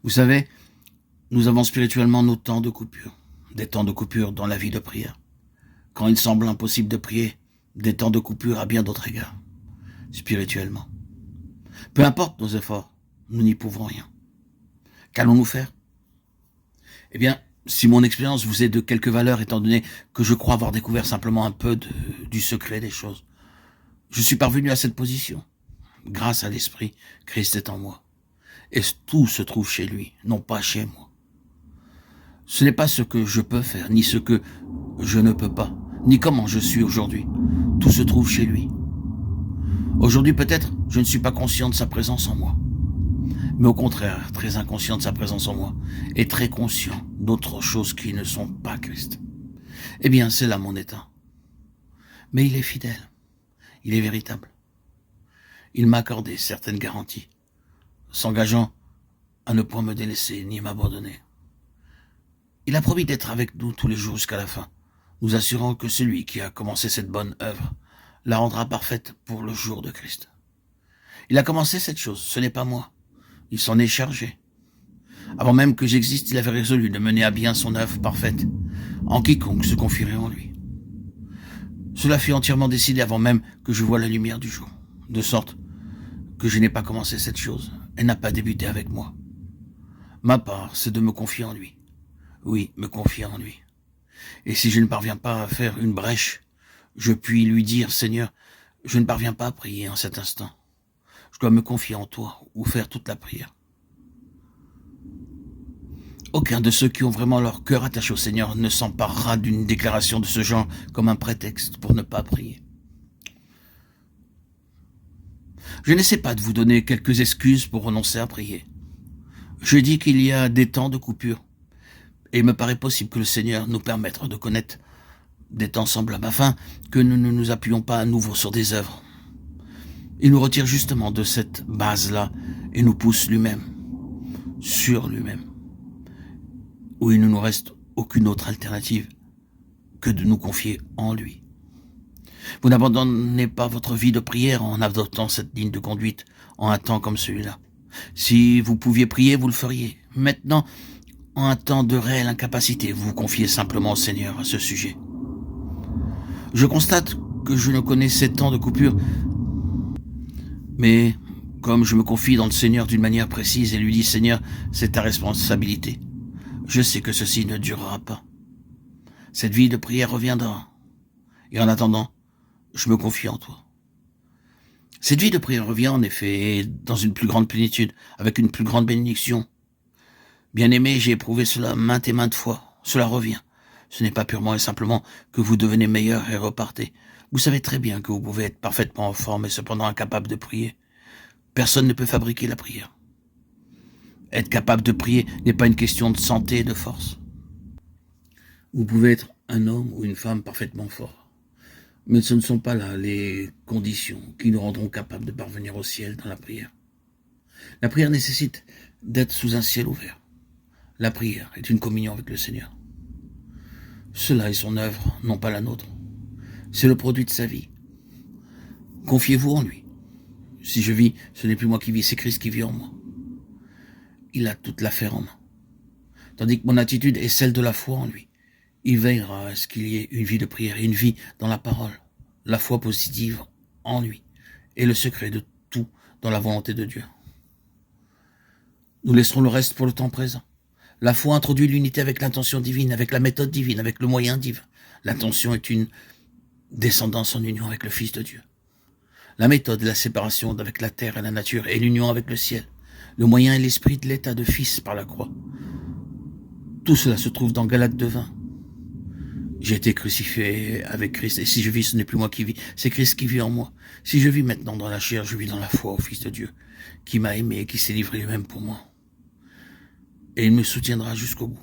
Vous savez, nous avons spirituellement nos temps de coupure, des temps de coupure dans la vie de prière. Quand il semble impossible de prier, des temps de coupure à bien d'autres égards, spirituellement. Peu importe nos efforts, nous n'y pouvons rien. Qu'allons-nous faire? Eh bien, si mon expérience vous est de quelque valeur, étant donné que je crois avoir découvert simplement un peu du secret des choses, je suis parvenu à cette position. Grâce à l'Esprit, Christ est en moi. Et tout se trouve chez lui, non pas chez moi. Ce n'est pas ce que je peux faire, ni ce que je ne peux pas, ni comment je suis aujourd'hui. Tout se trouve chez lui. Aujourd'hui, peut-être, je ne suis pas conscient de sa présence en moi. Mais au contraire, très inconscient de sa présence en moi, et très conscient d'autres choses qui ne sont pas Christ. Eh bien, c'est là mon état. Mais il est fidèle. Il est véritable. Il m'a accordé certaines garanties, s'engageant à ne point me délaisser ni m'abandonner. Il a promis d'être avec nous tous les jours jusqu'à la fin, nous assurant que celui qui a commencé cette bonne œuvre la rendra parfaite pour le jour de Christ. Il a commencé cette chose, ce n'est pas moi. Il s'en est chargé. Avant même que j'existe, il avait résolu de mener à bien son œuvre parfaite, en quiconque se confierait en lui. Cela fut entièrement décidé avant même que je voie la lumière du jour, de sorte que je n'ai pas commencé cette chose, elle n'a pas débuté avec moi. Ma part, c'est de me confier en lui. Oui, me confier en lui. Et si je ne parviens pas à faire une brèche, je puis lui dire, Seigneur, je ne parviens pas à prier en cet instant. Je dois me confier en toi ou faire toute la prière. Aucun de ceux qui ont vraiment leur cœur attaché au Seigneur ne s'emparera d'une déclaration de ce genre comme un prétexte pour ne pas prier. Je n'essaie pas de vous donner quelques excuses pour renoncer à prier. Je dis qu'il y a des temps de coupure, et il me paraît possible que le Seigneur nous permette de connaître des temps semblables afin que nous ne nous appuyons pas à nouveau sur des œuvres. Il nous retire justement de cette base-là et nous pousse lui-même, sur lui-même, où il ne nous reste aucune autre alternative que de nous confier en lui. Vous n'abandonnez pas votre vie de prière en adoptant cette ligne de conduite en un temps comme celui-là. Si vous pouviez prier, vous le feriez. Maintenant, en un temps de réelle incapacité, vous vous confiez simplement au Seigneur à ce sujet. Je constate que je ne connais ces temps de coupure, mais comme je me confie dans le Seigneur d'une manière précise et lui dis, Seigneur, c'est ta responsabilité, je sais que ceci ne durera pas. Cette vie de prière reviendra. Et en attendant, je me confie en toi. Cette vie de prière revient en effet dans une plus grande plénitude, avec une plus grande bénédiction. Bien-aimé, j'ai éprouvé cela maintes et maintes fois. Cela revient. Ce n'est pas purement et simplement que vous devenez meilleur et repartez. Vous savez très bien que vous pouvez être parfaitement en forme et cependant incapable de prier. Personne ne peut fabriquer la prière. Être capable de prier n'est pas une question de santé et de force. Vous pouvez être un homme ou une femme parfaitement fort. Mais ce ne sont pas là les conditions qui nous rendront capables de parvenir au ciel dans la prière. La prière nécessite d'être sous un ciel ouvert. La prière est une communion avec le Seigneur. Cela est son œuvre, non pas la nôtre. C'est le produit de sa vie. Confiez-vous en lui. Si je vis, ce n'est plus moi qui vis, c'est Christ qui vit en moi. Il a toute l'affaire en main. Tandis que mon attitude est celle de la foi en lui. Il veillera à ce qu'il y ait une vie de prière et une vie dans la parole, la foi positive en lui, et le secret de tout dans la volonté de Dieu. Nous laisserons le reste pour le temps présent. La foi introduit l'unité avec l'intention divine, avec la méthode divine, avec le moyen divin. L'intention est une descendance en union avec le Fils de Dieu. La méthode est la séparation avec la terre et la nature et l'union avec le ciel. Le moyen est l'esprit de l'état de Fils par la croix. Tout cela se trouve dans Galates 2:20. J'ai été crucifié avec Christ, et si je vis, ce n'est plus moi qui vis, c'est Christ qui vit en moi. Si je vis maintenant dans la chair, je vis dans la foi au Fils de Dieu, qui m'a aimé et qui s'est livré lui-même pour moi. Et il me soutiendra jusqu'au bout.